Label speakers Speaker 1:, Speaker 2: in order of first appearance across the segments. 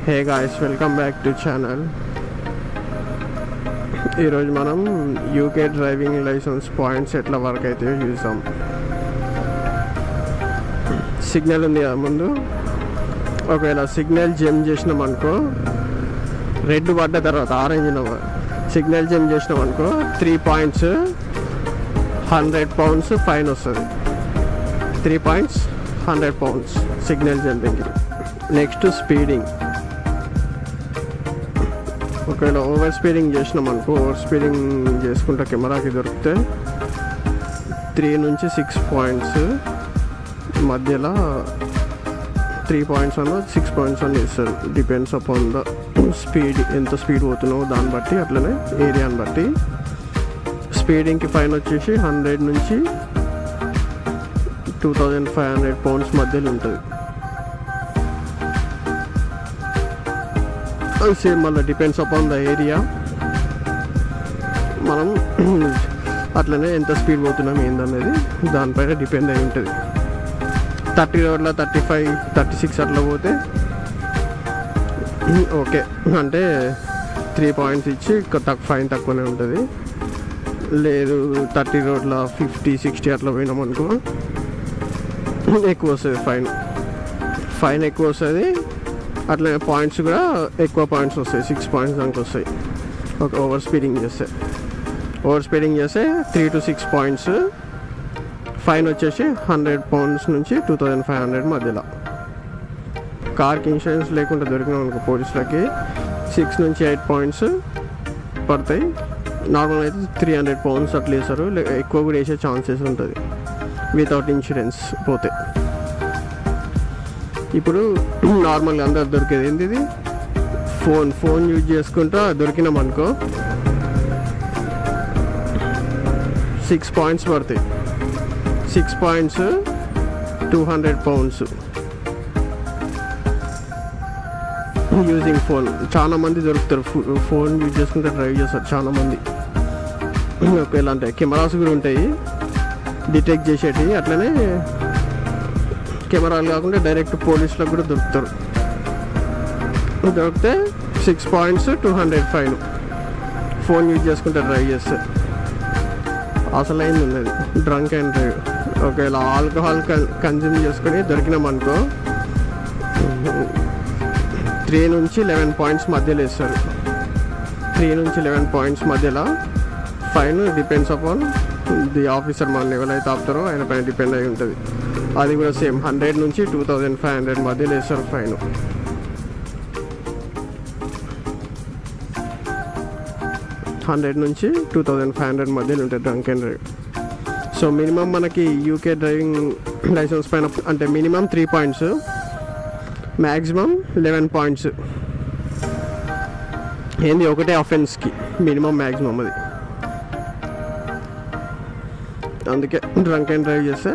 Speaker 1: Hey guys, welcome back to channel. ఈరోజు మనం UK driving licence points ఎట్లా work అయితే చూసాం. సిగ్నల్ ఉంది కదా ముందు, ఒకవేళ సిగ్నల్ జంప్ చేసినాం అనుకో, రెడ్ పడ్డ తర్వాత ఆరెంజ్ సిగ్నల్ జంప్ చేసినాం అనుకో 3 points £100 ఫైన్ వస్తుంది. 3 points £100 signal jumping. Next speeding. ఒకవేళ ఓవర్ స్పీడింగ్ చేసినాం అనుకో, ఓవర్ స్పీడింగ్ చేసుకుంటే కెమెరాకి దొరికితే 3 నుంచి 6 points మధ్యలో 3 points అన్న 6 points అని ఇస్తారు. డిపెండ్స్ అపాన్ ద స్పీడ్, ఎంత స్పీడ్ పోతున్నావు దాన్ని బట్టి, అట్లనే ఏరియాని బట్టి. స్పీడింగ్కి ఫైన్ వచ్చేసి 100 నుంచి £2500 మధ్యలో ఉంటుంది. సేమ్ మళ్ళీ డిపెండ్స్ అపాన్ ద ఏరియా. మనం అట్లనే ఎంత స్పీడ్ పోతున్నాం ఏందనేది దానిపైన డిపెండ్ అయి ఉంటుంది. 30 రోడ్ల 35, 36 అట్లా పోతే ఓకే, అంటే 3 points ఇచ్చి ఫైన్ తక్కువనే ఉంటుంది. లేదు 30 రోడ్ల 50, 60 అట్లా పోయినాం అనుకో ఎక్కువ వస్తుంది ఫైన్ ఎక్కువ వస్తుంది. అట్లా పాయింట్స్ కూడా ఎక్కువ పాయింట్స్ వస్తాయి, 6 points దానికి వస్తాయి. ఒక ఓవర్ స్పీడింగ్ చేస్తే 3 to 6 points ఫైన్ వచ్చేసి £100 నుంచి 2500 మధ్యలో. కార్కి ఇన్సూరెన్స్ లేకుండా దొరికినాం అనుకో పోలీసులకి 6 నుంచి 8 points పడతాయి. నార్మల్ అయితే £300 అట్లా వేస్తారు, ఎక్కువ కూడా వేసే ఛాన్సెస్ ఉంటుంది వితౌట్ ఇన్సూరెన్స్ పోతే. ఇప్పుడు నార్మల్గా అందరు దొరికేది ఏంది, ఇది ఫోన్ యూజ్ చేసుకుంటా దొరికినాం అనుకో 6 points పడతాయి. 6 points £200 యూజింగ్ ఫోన్. చాలా మంది దొరుకుతారు ఫోన్ యూజ్ చేసుకుంటే డ్రైవ్ చేస్తారు చాలామంది. ఒకవేళ అంటే కెమెరాస్ కూడా ఉంటాయి డిటెక్ట్ చేసేటివి, అట్లనే కెమెరాలు కాకుండా డైరెక్ట్ పోలీసులకు కూడా దొరుకుతారు. దొరికితే 6 points £200 ఫైన్ ఫోన్ యూజ్ చేసుకుంటే డ్రైవ్ చేస్తే. అసలు అయింది ఉన్నది డ్రంక్ అండ్ డ్రైవ్. ఒకవేళ ఆల్కహాల్ కన్జ్యూమ్ చేసుకొని దొరికినాం అనుకో 3 నుంచి 11 points మధ్యలో వేస్తారు. 3 నుంచి 11 points మధ్యలో fine. Depends upon the officer, మన ఎవరైతే ఆపుతారో ఆయన పైన డిపెండ్ అయి ఉంటుంది. అది కూడా సేమ్ 100 నుంచి 2500 మధ్యలో వేస్తారు ఫైన్. నుంచి 2500 మధ్యలో ఉంటుంది drunk and drive. So minimum మనకి యూకే డ్రైవింగ్ లైసెన్స్ పైన అంటే మినిమం 3 points, మ్యాక్సిమం 11 points. ఏంది ఒకటే అఫెన్స్కి మినిమం మ్యాక్సిమం అది. అందుకే డ్రంక్ అండ్ డ్రైవ్ చేస్తే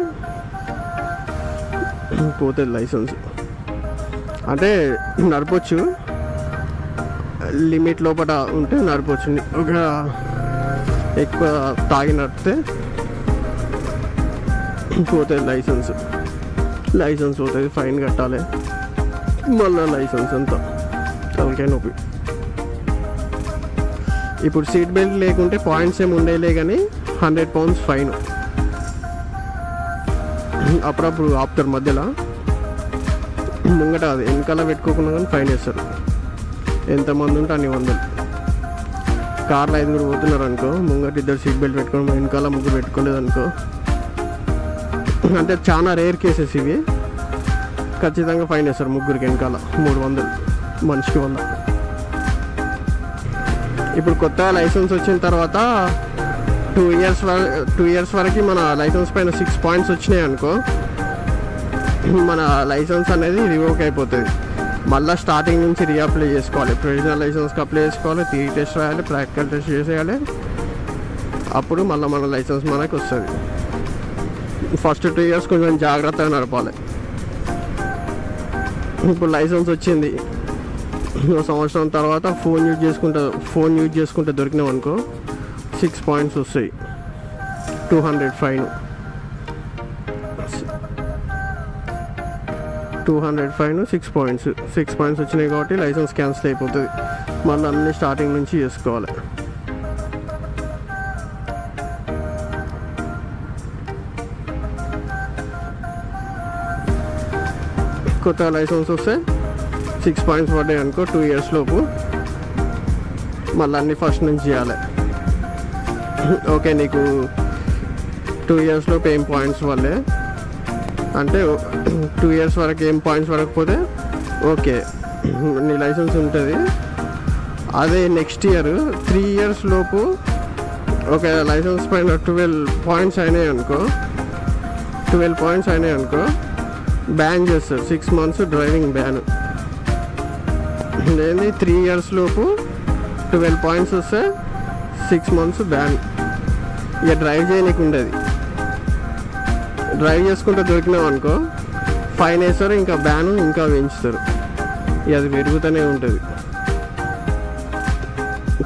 Speaker 1: పోతుంది లైసెన్స్. అంటే నడపచ్చు, లిమిట్ లోపల ఉంటే నడపచ్చు. ఒక ఎక్కువ తాగి నడిపితే పోతుంది లైసెన్స్ పోతుంది, ఫైన్ కట్టాలి, మళ్ళీ లైసెన్స్ అంతా తలకాయ నొప్పి. ఇప్పుడు సీట్ బెల్ట్ లేకుంటే పాయింట్స్ ఏమి ఉండేలే కానీ £100 ఫైన్. అప్పుడప్పుడు ఆపుతారు మధ్యలో, ముంగట అది వెనకాల పెట్టుకోకుండా కానీ ఫైన్ వేస్తారు. ఎంతమంది ఉంటే అన్ని 100. కార్లో 5 పోతున్నారు అనుకో, ముంగట 2 సీట్ బెల్ట్ పెట్టుకోవడం, వెనకాల 3 పెట్టుకోలేదు అనుకో, అంటే చాలా రేర్ కేసెస్ ఇవి. ఖచ్చితంగా ఫైన్ వేస్తారు 3 వెనకాల 300, మనిషికి 100. ఇప్పుడు కొత్తగా లైసెన్స్ వచ్చిన తర్వాత 2 years వరకు మన లైసెన్స్ పైన 6 points వచ్చినాయి అనుకో, మన లైసెన్స్ అనేది రివోక్ అయిపోతుంది. మళ్ళీ స్టార్టింగ్ నుంచి రీఅప్లై చేసుకోవాలి. ప్రొవిజనల్ లైసెన్స్కి అప్లై చేసుకోవాలి, థియరీ టెస్ట్ రాయాలి, ప్రాక్టికల్ టెస్ట్ చేసేయాలి. అప్పుడు మళ్ళీ మన లైసెన్స్ మనకు వస్తుంది. ఫస్ట్ 2 years కొంచెం జాగ్రత్తగా నడపాలి. ఇప్పుడు లైసెన్స్ వచ్చింది, 1 సంవత్సరం తర్వాత ఫోన్ యూజ్ చేసుకుంటే దొరికినాం అనుకో 6 points వస్తాయి, 200 ఫైన్. 200 ఫైన్, 6 పాయింట్స్ వచ్చినాయి కాబట్టి లైసెన్స్ క్యాన్సిల్ అయిపోతుంది. మళ్ళీ అన్ని స్టార్టింగ్ నుంచి చేసుకోవాలి. కొత్త లైసెన్స్ వస్తే 6 పాయింట్స్ పడ్డాయి అనుకో 2 ఇయర్స్ లోపు, మళ్ళీ అన్నీ ఫస్ట్ నుంచి చేయాలి. ఓకే, నీకు 2 ఇయర్స్ లోపు ఏం పాయింట్స్ వల్లే అంటే 2 ఇయర్స్ వరకు ఏం పాయింట్స్ పడకపోతే ఓకే నీ లైసెన్స్ ఉంటుంది. అదే నెక్స్ట్ ఇయర్ 3 ఇయర్స్ లోపు ఓకే లైసెన్స్ పైన 12 పాయింట్స్ అయినాయి అనుకో, బ్యాన్ చేస్తారు. 6 మంత్స్ డ్రైవింగ్ బ్యాన్. ఏంది 3 ఇయర్స్ లోపు 12 పాయింట్స్ వస్తే 6 మంత్స్ బ్యాన్. ఇక డ్రైవ్ చేయనీకి ఉండదు. డ్రైవ్ చేసుకుంటూ దొరికినావు అనుకో ఫైన్ వేస్తారు, ఇంకా బ్యాన్ ఇంకా పెంచుతారు. ఇక అది పెరుగుతూనే ఉంటుంది.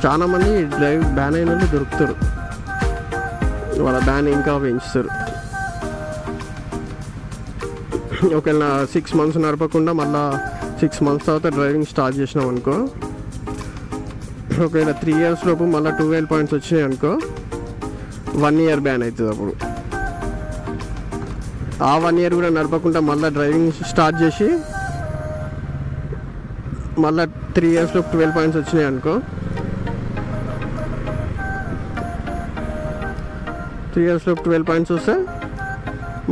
Speaker 1: చాలామంది డ్రైవ్ బ్యాన్ అయిన వాళ్ళు దొరుకుతారు, వాళ్ళ బ్యాన్ ఇంకా పెంచుతారు. ఒకవేళ 6 మంత్స్ నడపకుండా మళ్ళీ 6 మంత్స్ తర్వాత డ్రైవింగ్ స్టార్ట్ చేసినాం అనుకో, ఒకవేళ 3 ఇయర్స్ లోపు మళ్ళీ 12 పాయింట్స్ వచ్చినాయి అనుకో 1 ఇయర్ బ్యాన్ అవుతుంది. అప్పుడు ఆ 1 ఇయర్ కూడా నడపకుండా మళ్ళీ డ్రైవింగ్ స్టార్ట్ చేసి మళ్ళీ 3 ఇయర్స్ లోపు 12 పాయింట్స్ వచ్చినాయి అనుకో 3 ఇయర్స్ లోపు 12 పాయింట్స్ వస్తే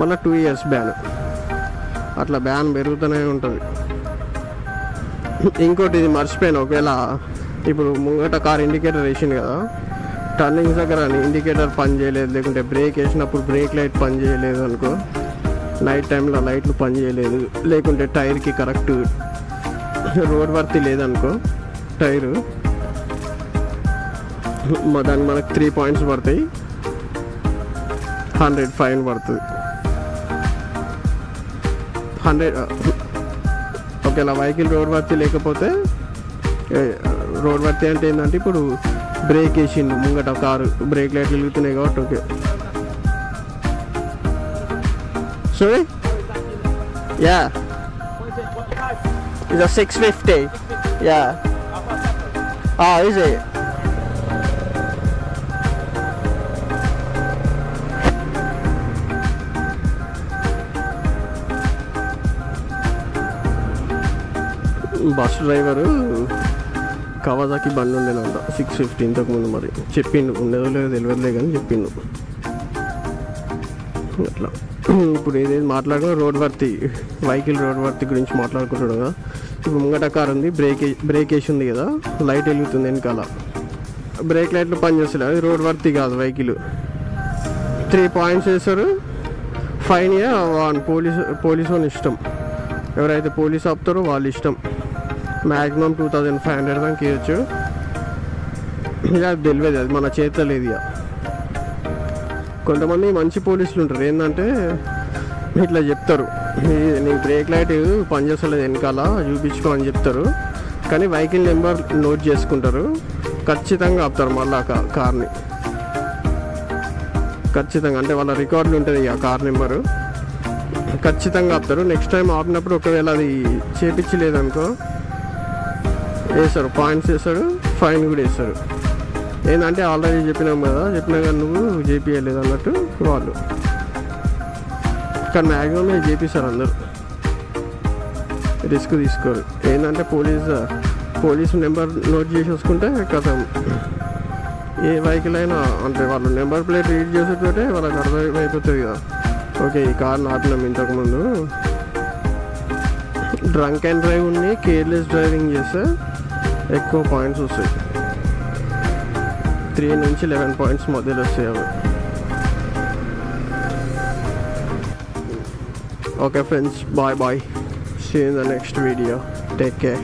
Speaker 1: మళ్ళీ 2 ఇయర్స్ బ్యాన్. అట్లా బ్యాన్ పెరుగుతూనే ఉంటుంది. ఇంకోటి ఇది మర్చిపోయాను, ఒకవేళ ఇప్పుడు ముంగట కార్ ఇండికేటర్ వేసింది కదా, టర్నింగ్స్ దగ్గర ఇండికేటర్ పని చేయలేదు, లేకుంటే బ్రేక్ వేసినప్పుడు బ్రేక్ లైట్ పని చేయలేదు అనుకో, నైట్ టైంలో లైట్లు పని చేయలేదు, లేకుంటే టైర్కి కరెక్ట్ రోడ్ వర్తి లేదనుకో టైరు, దానికి మనకు 3 పాయింట్స్ పడతాయి, 100 ఫైన్ పడుతుంది. 100 ఒకవేళ వెహికల్ రోడ్ వర్తి లేకపోతే, రోడ్ వర్తి అంటే ఏంటంటే ఇప్పుడు బ్రేక్ వేసిండు ముంగట కారు, బ్రేక్ లైట్లు వెలుగుతున్నాయి కాబట్టి okay. Sorry? Yeah. It's a 650. Yeah. Oh, is it? Bus driver Kawasaki బండి ఉండేనంట 650 ఇంతకుముందు. మరి చెప్పిండు, ఉండేదో లేదో తెలియదులే కానీ చెప్పిండు అట్లా. ఇప్పుడు ఏదైతే మాట్లాడుకో రోడ్ వర్తి, వెహికల్ రోడ్ వర్తి గురించి మాట్లాడుకుంటాడు కదా. ఇప్పుడు ముంగట కారు ఉంది, బ్రేక్ వేసి ఉంది కదా, లైట్ వెలుగుతుంది వెనకాల, బ్రేక్ లైట్లు పనిచేస్తలేదు, అది రోడ్ వర్తి కాదు వెహికల్. 3 పాయింట్స్ వేస్తారు, ఫైన్. పోలీసు అని ఇష్టం, ఎవరైతే పోలీసు ఆపుతారో వాళ్ళు ఇష్టం. మ్యాక్సిమం 2500 దాకా ఇవ్వచ్చు. ఇక అది తెలియదు, అది మన చేతిలో లేదు. ఇక కొంతమంది మంచి పోలీసులు ఉంటారు, ఏంటంటే ఇట్లా చెప్తారు, నీ బ్రేక్ లైట్ పనిచేస్తలేదు వెనకాల చూపించుకో అని చెప్తారు, కానీ వెహికల్ నెంబర్ నోట్ చేసుకుంటారు, ఖచ్చితంగా ఆపుతారు మళ్ళీ కార్ని. ఖచ్చితంగా అంటే వాళ్ళ రికార్డులు ఉంటుంది ఇక కార్ నెంబరు, ఖచ్చితంగా ఆపుతారు. నెక్స్ట్ టైం ఆపినప్పుడు ఒకవేళ అది చేపించలేదనుకో వేస్తారు, పాయింట్స్ వేస్తాడు, ఫైన్ కూడా వేస్తారు. ఏంటంటే ఆల్రెడీ చెప్పినాం కదా, చెప్పినా కానీ నువ్వు చేపియలేదు అన్నట్టు వాళ్ళు. కానీ మ్యాక్సిమం చేపిస్తారు అందరూ, రిస్క్ తీసుకోరు. ఏంటంటే పోలీసు నెంబర్ నోట్ చేసేసుకుంటే కథం, ఏ వెహికల్ అయినా అంటే వాళ్ళు నెంబర్ ప్లేట్ రీడ్ చేసేటోటే వాళ్ళకి అర్థమైపోతుంది కదా, ఓకే ఈ కార్ని ఆపినాం ఇంతకుముందు. డ్రంక్ అండ్ డ్రైవ్ ఉండి కేర్లెస్ డ్రైవింగ్ చేస్తే ఎక్కువ పాయింట్స్ వస్తాయి, 3 నుంచి 11 పాయింట్స్ మధ్యలో వస్తాయి అవి. Okay friends, bye. See you in the next video. Take care.